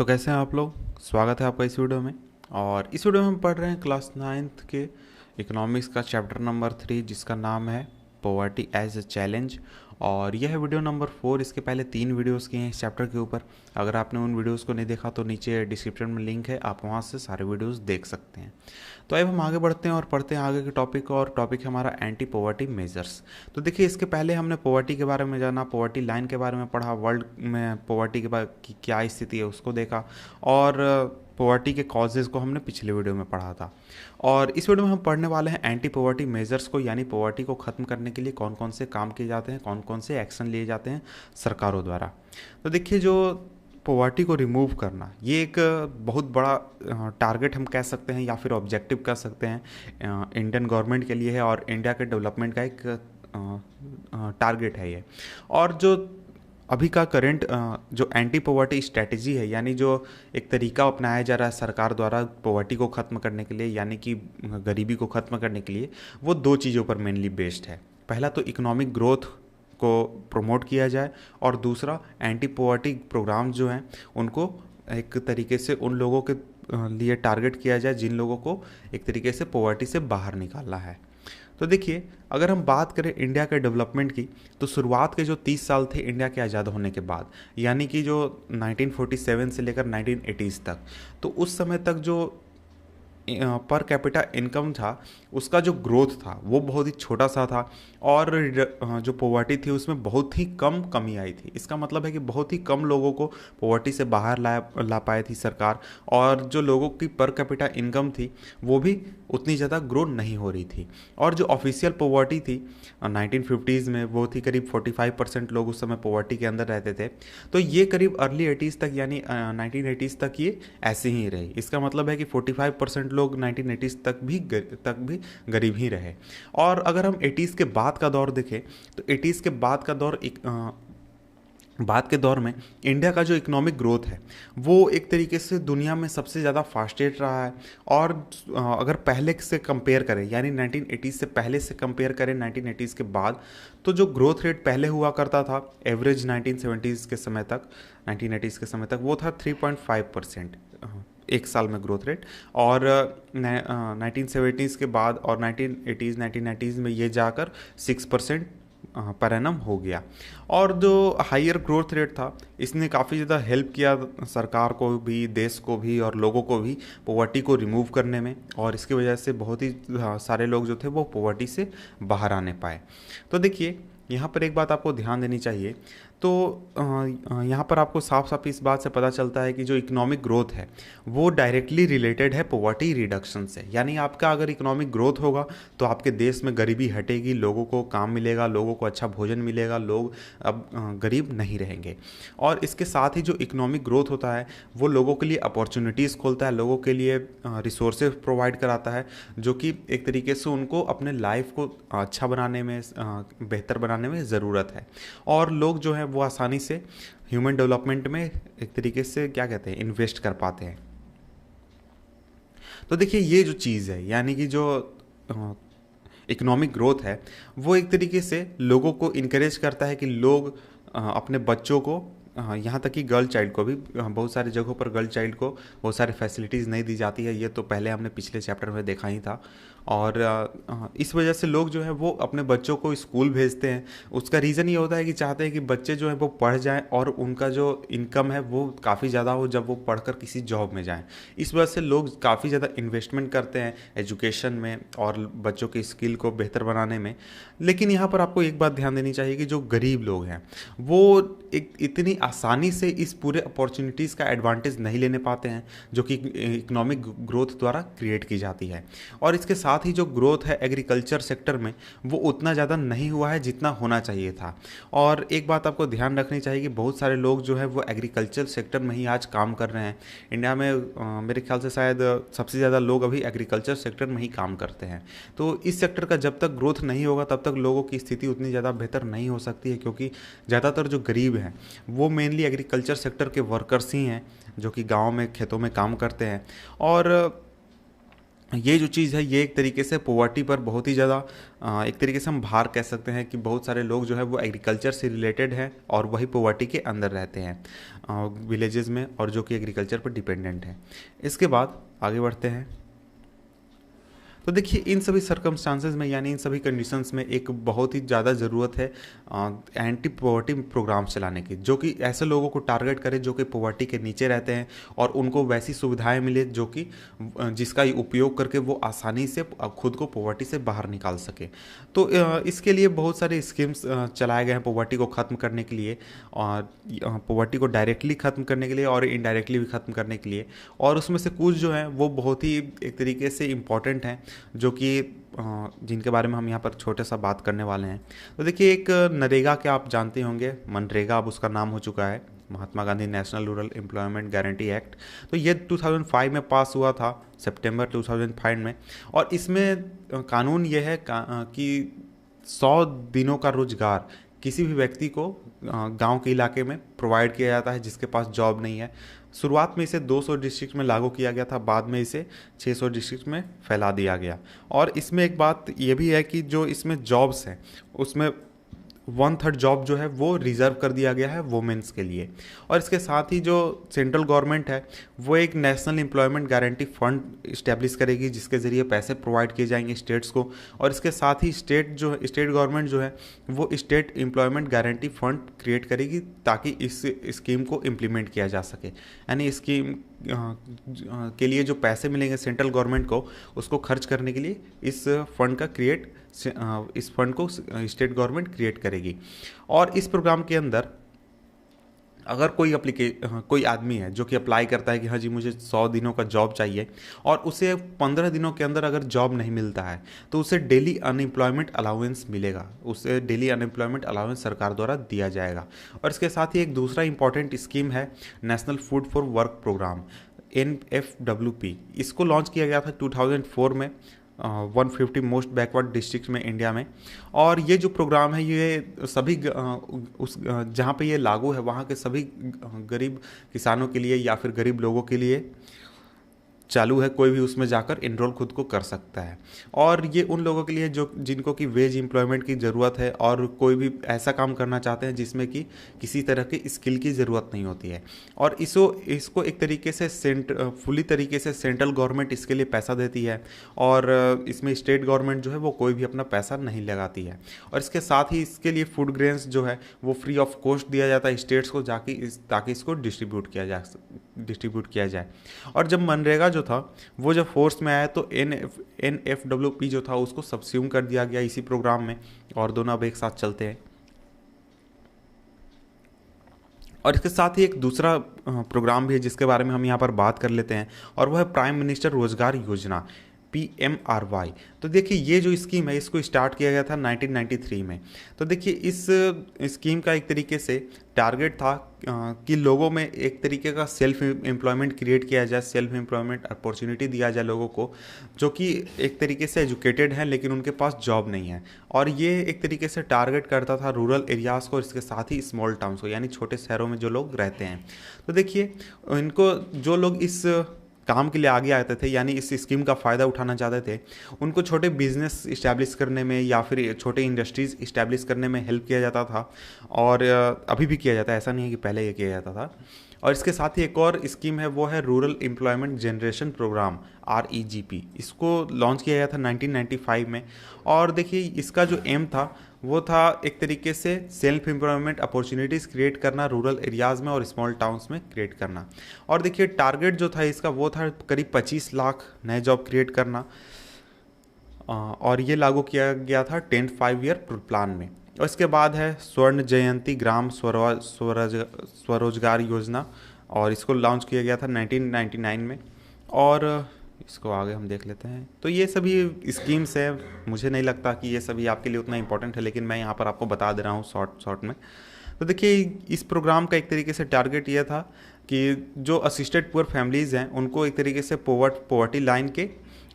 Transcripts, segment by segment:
तो कैसे हैं आप लोग। स्वागत है आपका इस वीडियो में। और इस वीडियो में हम पढ़ रहे हैं क्लास 9th के इकोनॉमिक्स का चैप्टर नंबर 3, जिसका नाम है पॉवर्टी एज अ चैलेंज। और यह है वीडियो नंबर 4। इसके पहले 3 वीडियोस किए हैं इस चैप्टर के ऊपर। अगर आपने उन वीडियोस को नहीं देखा तो नीचे डिस्क्रिप्शन में लिंक है, आप वहाँ से सारे वीडियोस देख सकते हैं। तो अब हम आगे बढ़ते हैं और पढ़ते हैं आगे के टॉपिक। और टॉपिक है हमारा एंटी पॉवर्टी मेजर्स। तो देखिए, इसके पहले हमने पॉवर्टी के बारे में जाना, पॉवर्टी लाइन के बारे में पढ़ा, वर्ल्ड में पॉवर्टी के बारे की क्या स्थिति है उसको देखा, और पॉवर्टी के कॉजेज़ को हमने पिछले वीडियो में पढ़ा था। और इस वीडियो में हम पढ़ने वाले हैं एंटी पॉवर्टी मेजर्स को, यानी पॉवर्टी को ख़त्म करने के लिए कौन कौन से काम किए जाते हैं, कौन कौन से एक्शन लिए जाते हैं सरकारों द्वारा। तो देखिए, जो पॉवर्टी को रिमूव करना, ये एक बहुत बड़ा टारगेट हम कह सकते हैं या फिर ऑब्जेक्टिव कह सकते हैं इंडियन गवर्नमेंट के लिए है, और इंडिया के डेवलपमेंट का एक टारगेट है ये। और जो अभी का करंट जो एंटी पॉवर्टी स्ट्रेटजी है, यानी जो एक तरीका अपनाया जा रहा है सरकार द्वारा पॉवर्टी को ख़त्म करने के लिए, यानी कि गरीबी को ख़त्म करने के लिए, वो 2 चीज़ों पर मेनली बेस्ड है। पहला तो इकोनॉमिक ग्रोथ को प्रमोट किया जाए, और दूसरा एंटी पॉवर्टी प्रोग्राम जो हैं उनको एक तरीके से उन लोगों के लिए टारगेट किया जाए जिन लोगों को एक तरीके से पॉवर्टी से बाहर निकालना है। तो देखिए, अगर हम बात करें इंडिया के डेवलपमेंट की, तो शुरुआत के जो 30 साल थे इंडिया के आज़ाद होने के बाद, यानी कि जो 1947 से लेकर 1980s तक, तो उस समय तक जो पर कैपिटा इनकम था, उसका जो ग्रोथ था वो बहुत ही छोटा सा था, और जो पॉवर्टी थी उसमें बहुत ही कम कमी आई थी। इसका मतलब है कि बहुत ही कम लोगों को पॉवर्टी से बाहर ला पाई थी सरकार, और जो लोगों की पर कैपिटा इनकम थी वो भी उतनी ज़्यादा ग्रो नहीं हो रही थी। और जो ऑफिशियल पॉवर्टी थी 1950s में, वो थी करीब 45% लोग उस समय पॉवर्टी के अंदर रहते थे। तो ये करीब अर्ली 80s तक, यानी 1980s तक ये ऐसे ही रही। इसका मतलब है कि 45% लोग 1980s तक भी गरीब ही रहे। और अगर हम 80s के बाद का दौर देखें, तो 80s के बाद का दौर बाद के दौर में इंडिया का जो इकोनॉमिक ग्रोथ है वो एक तरीके से दुनिया में सबसे ज़्यादा फास्टेस्ट रहा है। और अगर पहले से कंपेयर करें, यानी 1980 से पहले से कंपेयर करें 1980s के बाद, तो जो ग्रोथ रेट पहले हुआ करता था एवरेज 1970s के समय तक, 1980s के समय तक, वो था 3.5% एक साल में ग्रोथ रेट। और 1970s के बाद और 1980s 1990s में ये जाकर 6% पर एनम हो गया। और जो हायर ग्रोथ रेट था, इसने काफ़ी ज़्यादा हेल्प किया सरकार को भी, देश को भी, और लोगों को भी पॉवर्टी को रिमूव करने में। और इसकी वजह से बहुत ही सारे लोग जो थे वो पॉवर्टी से बाहर आने पाए। तो देखिए, यहाँ पर एक बात आपको ध्यान देनी चाहिए। तो यहाँ पर आपको साफ साफ इस बात से पता चलता है कि जो इकोनॉमिक ग्रोथ है वो डायरेक्टली रिलेटेड है पॉवर्टी रिडक्शन से। यानी आपका अगर इकोनॉमिक ग्रोथ होगा तो आपके देश में गरीबी हटेगी, लोगों को काम मिलेगा, लोगों को अच्छा भोजन मिलेगा, लोग अब गरीब नहीं रहेंगे। और इसके साथ ही जो इकोनॉमिक ग्रोथ होता है वो लोगों के लिए अपॉर्चुनिटीज़ खोलता है, लोगों के लिए रिसोर्सेज प्रोवाइड कराता है, जो कि एक तरीके से उनको अपने लाइफ को अच्छा बनाने में, बेहतर बनाने में ज़रूरत है। और लोग जो है वो आसानी से ह्यूमन डेवलपमेंट में एक तरीके से क्या कहते हैं, इन्वेस्ट कर पाते हैं। तो देखिए, ये जो चीज़ है, यानी कि जो इकोनॉमिक ग्रोथ है, वो एक तरीके से लोगों को इनकरेज करता है कि लोग अपने बच्चों को, यहाँ तक कि गर्ल चाइल्ड को भी, बहुत सारी जगहों पर गर्ल चाइल्ड को बहुत सारी फैसिलिटीज़ नहीं दी जाती है। ये तो पहले हमने पिछले चैप्टर में देखा ही था। और इस वजह से लोग जो है वो अपने बच्चों को स्कूल भेजते हैं। उसका रीज़न ये होता है कि चाहते हैं कि बच्चे जो हैं वो पढ़ जाएं, और उनका जो इनकम है वो काफ़ी ज़्यादा हो जब वो पढ़कर किसी जॉब में जाएं। इस वजह से लोग काफ़ी ज़्यादा इन्वेस्टमेंट करते हैं एजुकेशन में और बच्चों की स्किल को बेहतर बनाने में। लेकिन यहाँ पर आपको एक बात ध्यान देनी चाहिए कि जो गरीब लोग हैं वो एक इतनी आसानी से इस पूरे अपॉर्चुनिटीज़ का एडवांटेज नहीं लेने पाते हैं जो कि इकोनॉमिक ग्रोथ द्वारा क्रिएट की जाती है। और इसके साथ ही जो ग्रोथ है एग्रीकल्चर सेक्टर में, वो उतना ज़्यादा नहीं हुआ है जितना होना चाहिए था। और एक बात आपको ध्यान रखनी चाहिए कि बहुत सारे लोग जो है वो एग्रीकल्चर सेक्टर में ही आज काम कर रहे हैं। इंडिया में मेरे ख्याल से शायद सबसे ज़्यादा लोग अभी एग्रीकल्चर सेक्टर में ही काम करते हैं। तो इस सेक्टर का जब तक ग्रोथ नहीं होगा तब तक लोगों की स्थिति उतनी ज़्यादा बेहतर नहीं हो सकती है, क्योंकि ज़्यादातर जो गरीब हैं वो मेनली एग्रीकल्चर सेक्टर के वर्कर्स ही हैं, जो कि गाँव में खेतों में काम करते हैं। और ये जो चीज़ है ये एक तरीके से पोवर्टी पर बहुत ही ज़्यादा एक तरीके से हम भार कह सकते हैं कि बहुत सारे लोग जो है वो एग्रीकल्चर से रिलेटेड हैं और वही पोवर्टी के अंदर रहते हैं विलेजेस में, और जो कि एग्रीकल्चर पर डिपेंडेंट है। इसके बाद आगे बढ़ते हैं। तो देखिए इन सभी सर्कमस्टांसेस में यानी इन सभी कंडीशंस में एक बहुत ही ज़्यादा ज़रूरत है एंटी पॉवर्टी प्रोग्राम चलाने की, जो कि ऐसे लोगों को टारगेट करे जो कि पॉवर्टी के नीचे रहते हैं और उनको वैसी सुविधाएं मिले जो कि जिसका उपयोग करके वो आसानी से खुद को पॉवर्टी से बाहर निकाल सके। तो इसके लिए बहुत सारे स्कीम्स चलाए गए हैं पॉवर्टी को ख़त्म करने के लिए, और पॉवर्टी को डायरेक्टली ख़त्म करने के लिए और इनडायरेक्टली भी ख़त्म करने के लिए। और उसमें से कुछ जो हैं वो बहुत ही एक तरीके से इम्पॉर्टेंट हैं, जो कि जिनके बारे में हम यहाँ पर छोटे सा बात करने वाले हैं। तो देखिए एक नरेगा के आप जानते होंगे, मनरेगा अब उसका नाम हो चुका है, Mahatma Gandhi national rural employment guarantee act. तो ये 2005 में पास हुआ था, सितंबर 2005 में। और इसमें कानून ये है कि 100 दिनों का रोजगार किसी भी व्यक्ति को गांव के इलाके में प्रोवाइड किया जाता है जिसके पास जॉब नहीं है। शुरुआत में इसे 200 डिस्ट्रिक्ट में लागू किया गया था, बाद में इसे 600 डिस्ट्रिक्ट में फैला दिया गया। और इसमें एक बात ये भी है कि जो इसमें जॉब्स हैं उसमें 1/3 जॉब जो है वो रिजर्व कर दिया गया है वुमेन्स के लिए। और इसके साथ ही जो सेंट्रल गवर्नमेंट है वो एक national employment guarantee fund establish करेगी जिसके ज़रिए पैसे प्रोवाइड किए जाएंगे स्टेट्स को। और इसके साथ ही स्टेट गवर्नमेंट जो है वो state employment guarantee fund create करेगी ताकि इस स्कीम को इम्प्लीमेंट किया जा सके। यानी स्कीम के लिए जो पैसे मिलेंगे सेंट्रल गवर्नमेंट को उसको खर्च करने के लिए इस फंड को स्टेट गवर्नमेंट क्रिएट करेगी। और इस प्रोग्राम के अंदर अगर कोई आदमी है जो कि अप्लाई करता है कि हाँ जी मुझे 100 दिनों का जॉब चाहिए और उसे 15 दिनों के अंदर अगर जॉब नहीं मिलता है तो उसे डेली अनएम्प्लॉयमेंट अलाउंस मिलेगा, उसे डेली अनएम्प्लॉयमेंट अलाउंस सरकार द्वारा दिया जाएगा। और इसके साथ ही एक दूसरा इंपॉर्टेंट स्कीम है national food for work programme, NFWP। इसको लॉन्च किया गया था 2004 में 150 मोस्ट बैकवर्ड डिस्ट्रिक्ट में इंडिया में। और ये जो प्रोग्राम है ये सभी जहाँ पे ये लागू है वहाँ के सभी गरीब किसानों के लिए या फिर गरीब लोगों के लिए चालू है, कोई भी उसमें जाकर इनरोल खुद को कर सकता है। और ये उन लोगों के लिए जो जिनको कि वेज एम्प्लॉयमेंट की ज़रूरत है और कोई भी ऐसा काम करना चाहते हैं जिसमें कि किसी तरह की स्किल की ज़रूरत नहीं होती है। और इसको एक तरीके से फुली तरीके से सेंट्रल गवर्नमेंट इसके लिए पैसा देती है और इसमें स्टेट गवर्नमेंट जो है वो कोई भी अपना पैसा नहीं लगाती है। और इसके साथ ही इसके लिए फूड ग्रेन्स जो है वो फ्री ऑफ कॉस्ट दिया जाता है स्टेट्स को ताकि इसको डिस्ट्रीब्यूट किया जाए। और जब मनरेगा जो था वो जब फोर्स में आया तो NFWP जो था उसको सबस्यूम कर दिया गया इसी प्रोग्राम में, और दोनों अब एक साथ चलते हैं। और इसके साथ ही एक दूसरा प्रोग्राम भी है जिसके बारे में हम यहाँ पर बात कर लेते हैं, और वह है प्राइम मिनिस्टर रोजगार योजना, PMRY। तो देखिए ये जो स्कीम है इसको स्टार्ट किया गया था 1993 में। तो देखिए इस स्कीम का एक तरीके से टारगेट था कि लोगों में एक तरीके का सेल्फ एम्प्लॉयमेंट क्रिएट किया जाए, सेल्फ एम्प्लॉयमेंट अपॉर्चुनिटी दिया जाए लोगों को जो कि एक तरीके से एजुकेटेड हैं लेकिन उनके पास जॉब नहीं है। और ये एक तरीके से टारगेट करता था रूरल एरियाज़ को और इसके साथ ही स्मॉल टाउन्स को, यानी छोटे शहरों में जो लोग रहते हैं। तो देखिए इनको जो लोग इस काम के लिए आगे आते थे यानी इस स्कीम का फ़ायदा उठाना चाहते थे उनको छोटे बिजनेस इस्टेब्लिश करने में या फिर छोटे इंडस्ट्रीज़ इस्टेब्लिश करने में हेल्प किया जाता था। और अभी भी किया जाता है, ऐसा नहीं है कि पहले ये किया जाता था। और इसके साथ ही एक और स्कीम है वो है rural employment generation programme, REGP। इसको लॉन्च किया गया था 1995 में। और देखिए इसका जो एम था वो था एक तरीके से सेल्फ एम्प्लॉयमेंट अपॉर्चुनिटीज़ क्रिएट करना रूरल एरियाज़ में और स्मॉल टाउन्स में क्रिएट करना। और देखिए टारगेट जो था इसका वो था करीब 25 लाख नए जॉब क्रिएट करना। और ये लागू किया गया था 10th 5 ईयर प्लान में। और इसके बाद है स्वर्ण जयंती ग्राम स्वरोजगार योजना, और इसको लॉन्च किया गया था 1999 में। और इसको आगे हम देख लेते हैं। तो ये सभी स्कीम्स हैं, मुझे नहीं लगता कि ये सभी आपके लिए उतना इंपॉर्टेंट है, लेकिन मैं यहाँ पर आपको बता दे रहा हूँ शॉर्ट में। तो देखिए इस प्रोग्राम का एक तरीके से टारगेट ये था कि जो असिस्टेड पुअर फैमिलीज़ हैं उनको एक तरीके से पॉवर्टी लाइन के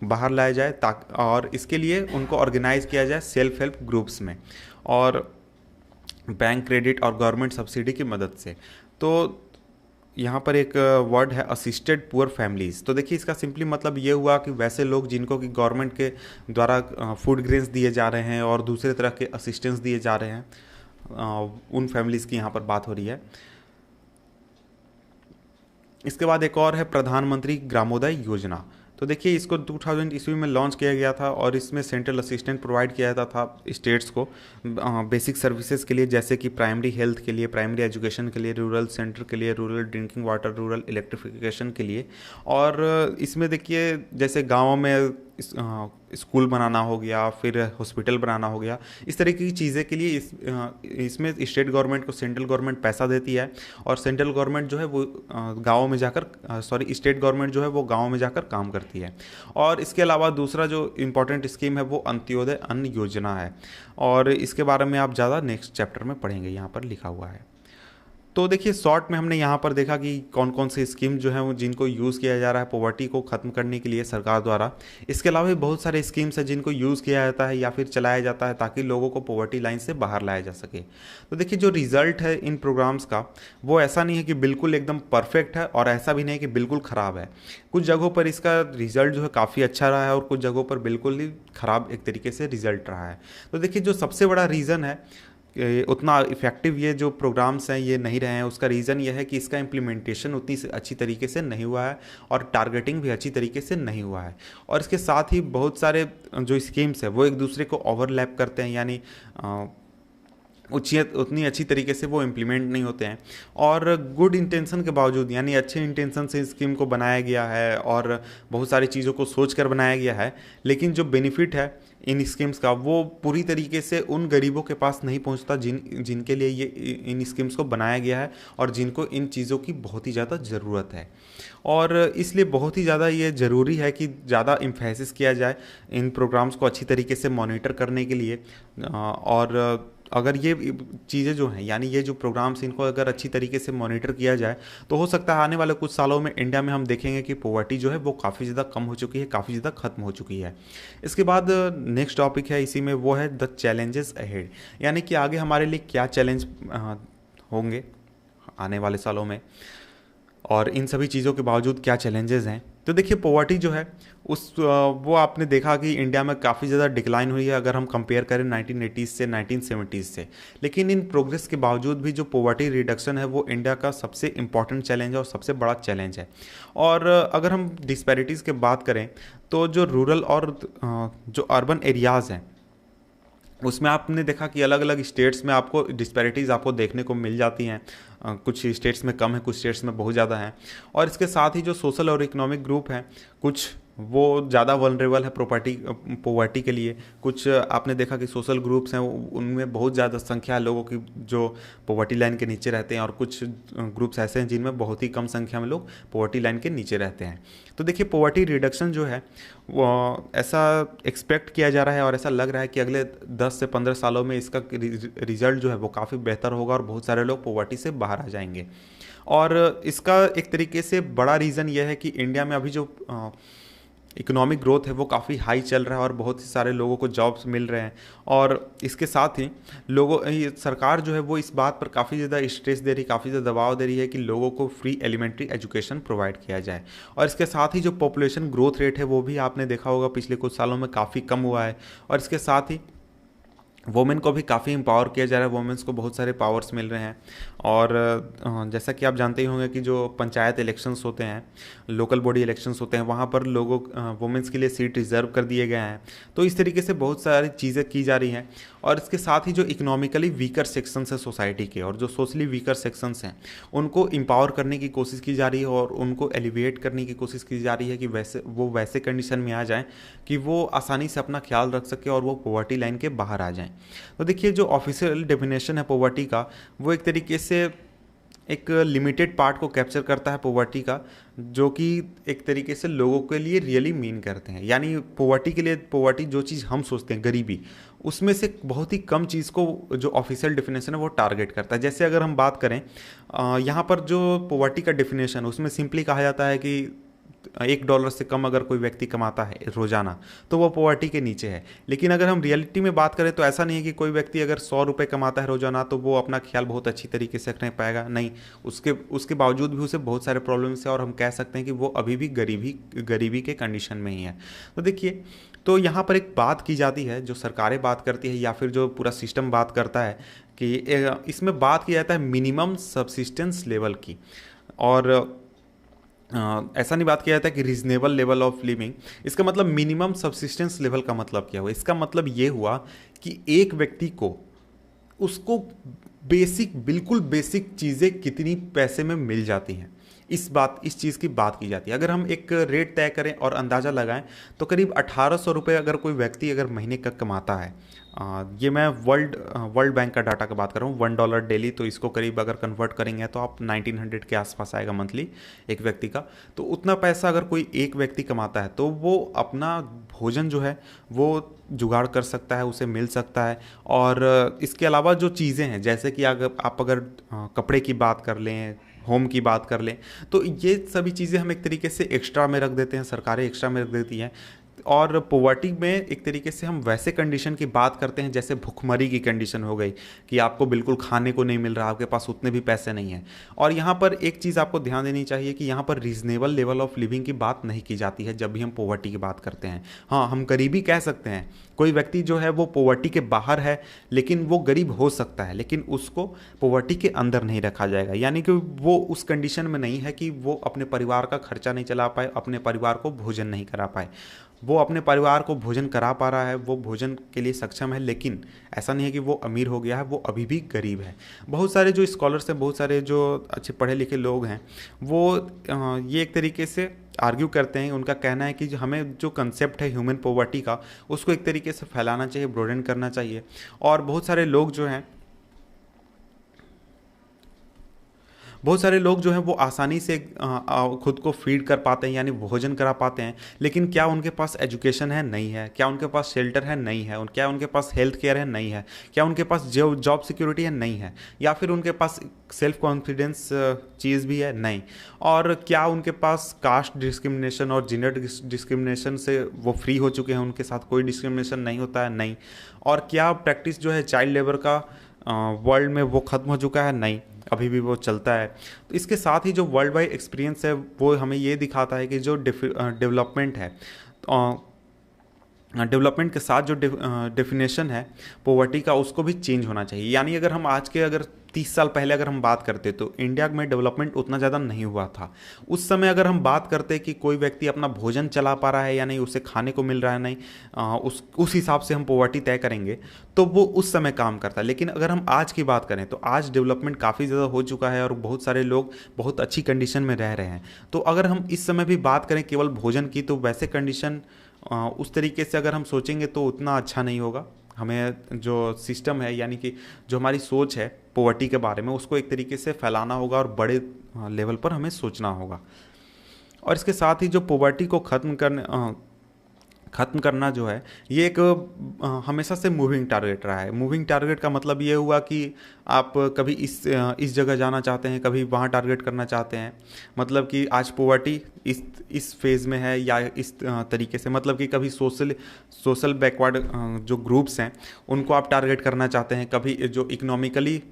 बाहर लाया जाए और इसके लिए उनको ऑर्गेनाइज़ किया जाए सेल्फ हेल्प ग्रुप्स में और बैंक क्रेडिट और गवर्नमेंट सब्सिडी की मदद से। तो यहाँ पर एक वर्ड है असिस्टेड पुअर फैमिलीज़। तो देखिए इसका सिंपली मतलब ये हुआ कि वैसे लोग जिनको कि गवर्नमेंट के द्वारा फूड ग्रेन्स दिए जा रहे हैं और दूसरे तरह के असिस्टेंस दिए जा रहे हैं, उन फैमिलीज़ की यहाँ पर बात हो रही है। इसके बाद एक और है प्रधानमंत्री ग्रामोदय योजना। तो देखिए इसको 2000 ईस्वी में लॉन्च किया गया था और इसमें सेंट्रल असिस्टेंट प्रोवाइड किया जाता था स्टेट्स को बेसिक सर्विसेज के लिए, जैसे कि प्राइमरी हेल्थ के लिए, प्राइमरी एजुकेशन के लिए, रूरल सेंटर के लिए, rural drinking water, rural electrification के लिए। और इसमें देखिए जैसे गाँव में स्कूल बनाना हो गया, फिर हॉस्पिटल बनाना हो गया, इस तरह की चीज़ें के लिए इसमें स्टेट गवर्नमेंट को सेंट्रल गवर्नमेंट पैसा देती है और सेंट्रल गवर्नमेंट जो है वो गाँव में जाकर स्टेट गवर्नमेंट जो है वो गाँव में जाकर काम करती है। और इसके अलावा दूसरा जो इम्पोर्टेंट स्कीम है वो अंत्योदय अन्न योजना है, और इसके बारे में आप ज़्यादा नेक्स्ट चैप्टर में पढ़ेंगे, यहाँ पर लिखा हुआ है। तो देखिए शॉर्ट में हमने यहाँ पर देखा कि कौन कौन से स्कीम जो है वो जिनको यूज़ किया जा रहा है पॉवर्टी को ख़त्म करने के लिए सरकार द्वारा। इसके अलावा भी बहुत सारे स्कीम्स हैं जिनको यूज़ किया जाता है या फिर चलाया जाता है ताकि लोगों को पॉवर्टी लाइन से बाहर लाया जा सके। तो देखिए जो रिज़ल्ट है इन प्रोग्राम्स का वो ऐसा नहीं है कि बिल्कुल एकदम परफेक्ट है और ऐसा भी नहीं है कि बिल्कुल ख़राब है। कुछ जगहों पर इसका रिज़ल्ट जो है काफ़ी अच्छा रहा है और कुछ जगहों पर बिल्कुल ही ख़राब एक तरीके से रिज़ल्ट रहा है। तो देखिए जो सबसे बड़ा रीज़न है उतना इफ़ेक्टिव ये जो प्रोग्राम्स हैं ये नहीं रहे हैं, उसका रीज़न ये है कि इसका इम्प्लीमेंटेशन उतनी अच्छी तरीके से नहीं हुआ है और टारगेटिंग भी अच्छी तरीके से नहीं हुआ है। और इसके साथ ही बहुत सारे जो स्कीम्स हैं वो एक दूसरे को ओवरलैप करते हैं, यानी उतनी अच्छी तरीके से वो इम्प्लीमेंट नहीं होते हैं। और गुड इंटेंशन के बावजूद, यानी अच्छे इंटेंशन से स्कीम को बनाया गया है और बहुत सारी चीज़ों को सोच कर बनाया गया है, लेकिन जो बेनिफिट है इन स्कीम्स का वो पूरी तरीके से उन गरीबों के पास नहीं पहुंचता जिनके लिए ये इन स्कीम्स को बनाया गया है और जिनको इन चीज़ों की बहुत ही ज़्यादा ज़रूरत है। और इसलिए बहुत ही ज़्यादा ये ज़रूरी है कि ज़्यादा इम्फेसिस किया जाए इन प्रोग्राम्स को अच्छी तरीके से मॉनिटर करने के लिए। और अगर ये चीज़ें जो हैं, यानी ये जो प्रोग्राम्स, इनको अगर अच्छी तरीके से मॉनिटर किया जाए तो हो सकता है आने वाले कुछ सालों में इंडिया में हम देखेंगे कि पॉवर्टी जो है वो काफ़ी ज़्यादा कम हो चुकी है, काफ़ी ज़्यादा ख़त्म हो चुकी है। इसके बाद नेक्स्ट टॉपिक है इसी में, वो है द चैलेंजेस अहेड, यानी कि आगे हमारे लिए क्या चैलेंज होंगे आने वाले सालों में और इन सभी चीज़ों के बावजूद क्या चैलेंजेस हैं। तो देखिए पॉवर्टी जो है वो आपने देखा कि इंडिया में काफ़ी ज़्यादा डिक्लाइन हुई है अगर हम कंपेयर करें 1980s से 1970s से। लेकिन इन प्रोग्रेस के बावजूद भी जो पॉवर्टी रिडक्शन है वो इंडिया का सबसे इम्पॉर्टेंट चैलेंज है और सबसे बड़ा चैलेंज है। और अगर हम डिस्पैरिटीज़ की बात करें तो जो रूरल और जो अर्बन एरियाज़ हैं उसमें आपने देखा कि अलग अलग स्टेट्स में आपको डिस्पैरिटीज़ आपको देखने को मिल जाती हैं। कुछ स्टेट्स में कम है, कुछ स्टेट्स में बहुत ज़्यादा हैं। और इसके साथ ही जो सोशल और इकोनॉमिक ग्रुप हैं कुछ वो ज़्यादा वल्नरेबल है पॉवर्टी के लिए। कुछ आपने देखा कि सोशल ग्रुप्स हैं उनमें बहुत ज़्यादा संख्या लोगों की जो पॉवर्टी लाइन के नीचे रहते हैं, और कुछ ग्रुप्स ऐसे हैं जिनमें बहुत ही कम संख्या में लोग पॉवर्टी लाइन के नीचे रहते हैं। तो देखिए पॉवर्टी रिडक्शन जो है वो ऐसा एक्सपेक्ट किया जा रहा है और ऐसा लग रहा है कि अगले 10 से 15 सालों में इसका रिजल्ट जो है वो काफ़ी बेहतर होगा और बहुत सारे लोग पॉवर्टी से बाहर आ जाएंगे। और इसका एक तरीके से बड़ा रीज़न यह है कि इंडिया में अभी जो इकोनॉमिक ग्रोथ है वो काफ़ी हाई चल रहा है और बहुत ही सारे लोगों को जॉब्स मिल रहे हैं। और इसके साथ ही सरकार जो है वो इस बात पर काफ़ी ज़्यादा स्ट्रेस दे रही, काफ़ी ज़्यादा दबाव दे रही है कि लोगों को फ्री एलिमेंट्री एजुकेशन प्रोवाइड किया जाए। और इसके साथ ही जो पॉपुलेशन ग्रोथ रेट है वो भी आपने देखा होगा पिछले कुछ सालों में काफ़ी कम हुआ है। और इसके साथ ही वोमेन को भी काफ़ी एम्पावर किया जा रहा है, वोमेन्स को बहुत सारे पावर्स मिल रहे हैं। और जैसा कि आप जानते ही होंगे कि जो पंचायत इलेक्शंस होते हैं, लोकल बॉडी इलेक्शंस होते हैं, वहाँ पर लोगों वोमेन्स के लिए सीट रिजर्व कर दिए गए हैं। तो इस तरीके से बहुत सारी चीज़ें की जा रही हैं। और इसके साथ ही जो इकोनॉमिकली वीकर सेक्शंस हैं सोसाइटी के और जो सोशली वीकर सेक्शंस हैं उनको एम्पावर करने की कोशिश की जा रही है और उनको एलिवेट करने की कोशिश की जा रही है कि वैसे कंडीशन में आ जाएं कि वो आसानी से अपना ख्याल रख सके और वो पॉवर्टी लाइन के बाहर आ जाएं। तो देखिए जो ऑफिशियल डेफिनेशन है पॉवर्टी का वो एक तरीके से एक लिमिटेड पार्ट को कैप्चर करता है पॉवर्टी का, जो कि एक तरीके से लोगों के लिए रियली मीन करते हैं। यानी पॉवर्टी के लिए, पॉवर्टी जो चीज़ हम सोचते हैं गरीबी, उसमें से बहुत ही कम चीज़ को जो ऑफिशियल डेफिनेशन है वो टारगेट करता है। जैसे अगर हम बात करें यहाँ पर जो पॉवर्टी का डेफिनेशन उसमें सिंपली कहा जाता है कि $1 से कम अगर कोई व्यक्ति कमाता है रोजाना तो वो पॉवर्टी के नीचे है। लेकिन अगर हम रियलिटी में बात करें तो ऐसा नहीं है कि कोई व्यक्ति अगर ₹100 कमाता है रोजाना तो वो अपना ख्याल बहुत अच्छी तरीके से रख पाएगा, नहीं, उसके उसके बावजूद भी उसे बहुत सारे प्रॉब्लम्स है और हम कह सकते हैं कि वो अभी भी गरीबी के कंडीशन में ही है। तो देखिए, तो यहाँ पर एक बात की जाती है, जो सरकारें बात करती है या फिर जो पूरा सिस्टम बात करता है कि इसमें बात किया जाता है मिनिमम सब्सिस्टेंस लेवल की। और ऐसा नहीं बात किया जाता कि रीजनेबल लेवल ऑफ लिविंग। इसका मतलब मिनिमम सब्सिस्टेंस लेवल का मतलब क्या हुआ? इसका मतलब ये हुआ कि एक व्यक्ति को उसको बिल्कुल बेसिक चीज़ें कितनी पैसे में मिल जाती हैं, इस चीज़ की बात की जाती है। अगर हम एक रेट तय करें और अंदाज़ा लगाएं तो करीब 1800 अगर कोई व्यक्ति अगर महीने का कमाता है, ये मैं वर्ल्ड बैंक का डाटा का बात कर रहा हूँ, $1 डेली, तो इसको करीब अगर कन्वर्ट करेंगे तो आप 1900 के आसपास आएगा मंथली एक व्यक्ति का। तो उतना पैसा अगर कोई एक व्यक्ति कमाता है तो वो अपना भोजन जो है वो जुगाड़ कर सकता है, उसे मिल सकता है। और इसके अलावा जो चीज़ें हैं, जैसे कि अगर कपड़े की बात कर लें, होम की बात कर लें, तो ये सभी चीज़ें हम एक तरीके से एक्स्ट्रा में रख देते हैं, सरकारें एक्स्ट्रा में रख देती हैं। और पॉवर्टी में एक तरीके से हम वैसे कंडीशन की बात करते हैं जैसे भुखमरी की कंडीशन हो गई कि आपको बिल्कुल खाने को नहीं मिल रहा, आपके पास उतने भी पैसे नहीं हैं। और यहाँ पर एक चीज़ आपको ध्यान देनी चाहिए कि यहाँ पर रीजनेबल लेवल ऑफ लिविंग की बात नहीं की जाती है जब भी हम पॉवर्टी की बात करते हैं। हाँ, हम गरीबी कह सकते हैं, कोई व्यक्ति जो है वो पॉवर्टी के बाहर है लेकिन वो गरीब हो सकता है, लेकिन उसको पॉवर्टी के अंदर नहीं रखा जाएगा। यानी कि वो उस कंडीशन में नहीं है कि वो अपने परिवार का खर्चा नहीं चला पाए, अपने परिवार को भोजन नहीं करा पाए। वो अपने परिवार को भोजन करा पा रहा है, वो भोजन के लिए सक्षम है, लेकिन ऐसा नहीं है कि वो अमीर हो गया है, वो अभी भी गरीब है। बहुत सारे जो स्कॉलर्स हैं, बहुत सारे जो अच्छे पढ़े लिखे लोग हैं, वो ये एक तरीके से आर्ग्यू करते हैं। उनका कहना है कि हमें जो कंसेप्ट है ह्यूमन पॉवर्टी का, उसको एक तरीके से फैलाना चाहिए, ब्रॉडेन करना चाहिए। और बहुत सारे लोग जो हैं वो आसानी से खुद को फीड कर पाते हैं, यानी भोजन करा पाते हैं, लेकिन क्या उनके पास एजुकेशन है? नहीं है। क्या उनके पास शेल्टर है? नहीं है। क्या उनके पास हेल्थ केयर है? नहीं है। क्या उनके पास जॉब सिक्योरिटी है? नहीं है। या फिर उनके पास सेल्फ कॉन्फिडेंस चीज़ भी है? नहीं। और क्या उनके पास कास्ट डिस्क्रिमिनेशन और जेंडर डिस्क्रिमिनेशन से वो फ्री हो चुके हैं, उनके साथ कोई डिस्क्रिमिनेशन नहीं होता है? नहीं। और क्या प्रैक्टिस जो है चाइल्ड लेबर का वर्ल्ड में वो ख़त्म हो चुका है? नहीं, अभी भी वो चलता है। तो इसके साथ ही जो वर्ल्ड वाइड एक्सपीरियंस है वो हमें ये दिखाता है कि जो डेवलपमेंट है, डेवलपमेंट के साथ जो डेफिनेशन है पॉवर्टी का, उसको भी चेंज होना चाहिए। यानी अगर हम आज के 30 साल पहले अगर हम बात करते तो इंडिया में डेवलपमेंट उतना ज़्यादा नहीं हुआ था। उस समय अगर हम बात करते कि कोई व्यक्ति अपना भोजन चला पा रहा है या नहीं, उसे खाने को मिल रहा है नहीं, उस हिसाब से हम पॉवर्टी तय करेंगे तो वो उस समय काम करता है। लेकिन अगर हम आज की बात करें तो आज डेवलपमेंट काफ़ी ज़्यादा हो चुका है और बहुत सारे लोग बहुत अच्छी कंडीशन में रह रहे हैं। तो अगर हम इस समय भी बात करें केवल भोजन की, तो वैसे कंडीशन उस तरीके से अगर हम सोचेंगे तो उतना अच्छा नहीं होगा। हमें जो सिस्टम है, यानी कि जो हमारी सोच है पॉवर्टी के बारे में, उसको एक तरीके से फैलाना होगा और बड़े लेवल पर हमें सोचना होगा। और इसके साथ ही जो पॉवर्टी को ख़त्म करना जो है, ये एक हमेशा से मूविंग टारगेट रहा है। मूविंग टारगेट का मतलब ये हुआ कि आप कभी इस जगह जाना चाहते हैं, कभी वहाँ टारगेट करना चाहते हैं। मतलब कि आज पॉवर्टी इस फेज़ में है या इस तरीके से, मतलब कि कभी सोशल बैकवर्ड जो ग्रुप्स हैं उनको आप टारगेट करना चाहते हैं, कभी जो इकोनॉमिकली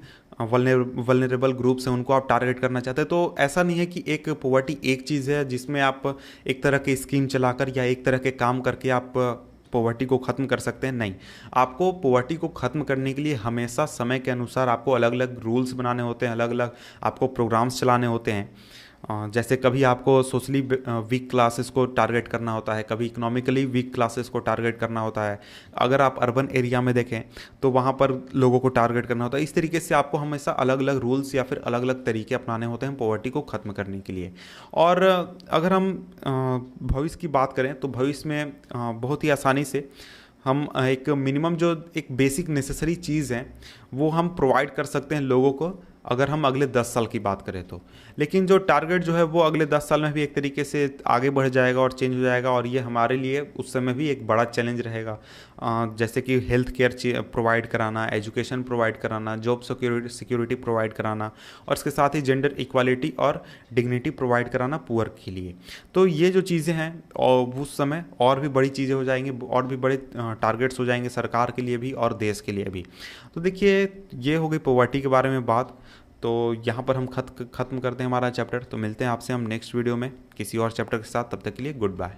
वल्नरेबल ग्रुप्स हैं उनको आप टारगेट करना चाहते हैं। तो ऐसा नहीं है कि एक पॉवर्टी एक चीज़ है जिसमें आप एक तरह की स्कीम चलाकर या एक तरह के काम करके आप पॉवर्टी को ख़त्म कर सकते हैं। नहीं, आपको पॉवर्टी को ख़त्म करने के लिए हमेशा समय के अनुसार आपको अलग अलग रूल्स बनाने होते हैं, अलग अलग आपको प्रोग्राम्स चलाने होते हैं। जैसे कभी आपको सोशली वीक क्लासेस को टारगेट करना होता है, कभी इकोनॉमिकली वीक क्लासेस को टारगेट करना होता है। अगर आप अर्बन एरिया में देखें तो वहाँ पर लोगों को टारगेट करना होता है। इस तरीके से आपको हमेशा अलग अलग रूल्स या फिर अलग अलग तरीके अपनाने होते हैं पॉवर्टी को ख़त्म करने के लिए। और अगर हम भविष्य की बात करें तो भविष्य में बहुत ही आसानी से हम एक मिनिमम जो एक बेसिक नेसेसरी चीज़ है वो हम प्रोवाइड कर सकते हैं लोगों को अगर हम अगले 10 साल की बात करें तो। लेकिन जो टारगेट जो है वो अगले 10 साल में भी एक तरीके से आगे बढ़ जाएगा और चेंज हो जाएगा, और ये हमारे लिए उस समय भी एक बड़ा चैलेंज रहेगा। जैसे कि हेल्थ केयर प्रोवाइड कराना, एजुकेशन प्रोवाइड कराना, जॉब सिक्योरिटी प्रोवाइड कराना, और इसके साथ ही जेंडर इक्वालिटी और डिग्निटी प्रोवाइड कराना पुअर के लिए। तो ये जो चीज़ें हैं और उस समय और भी बड़ी चीज़ें हो जाएंगी, और भी बड़े टारगेट्स हो जाएंगे सरकार के लिए भी और देश के लिए भी। तो देखिए, ये हो गई पॉवर्टी के बारे में बात। तो यहाँ पर हम ख़त्म करते हैं हमारा चैप्टर। तो मिलते हैं आपसे हम नेक्स्ट वीडियो में किसी और चैप्टर के साथ। तब तक के लिए गुड बाय।